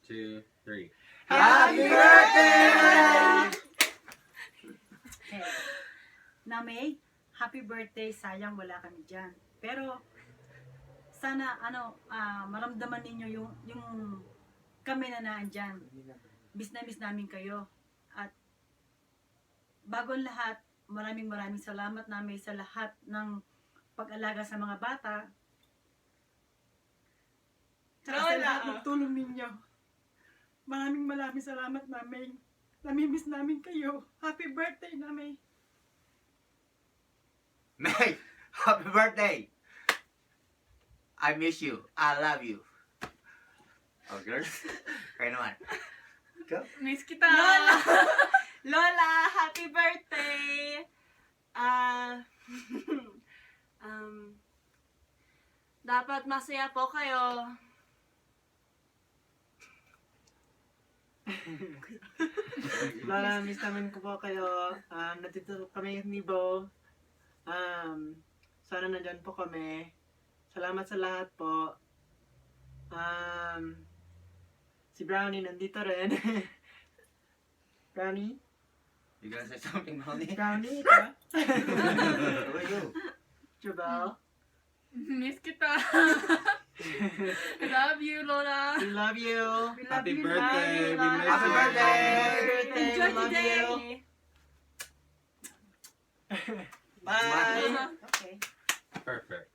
2, 3. Happy birthday! Okay. Na May, happy birthday. Sayang wala kami dyan. Pero, sana, maramdaman ninyo yung kami na naandyan. Miss namin kayo. At, bago ang lahat, maraming salamat namin sa lahat ng pag-alaga sa mga bata. Tsaka sa lahat ng tulong ninyo. Maraming salamat namin. Namimiss namin kayo. Happy birthday, Namay. May, happy birthday! I miss you. I love you. Oh, girls? Kayo naman. Go. Miss kita! Lola! Lola, happy birthday! Dapat masaya po kayo. Lola, miss namin ko po kayo. Nandito kami ni Bo. Sana nandyan po kami. Salamat sa lahat po. Si Brownie nandito rin. Brownie? You gonna say something, Brownie? Brownie, ika? Where you? Jabal? Miss kita! I love you, Lola! We love you. Happy birthday! We miss Happy you. birthday! Happy birthday. Enjoy We love today! you. Bye. Okay. Perfect.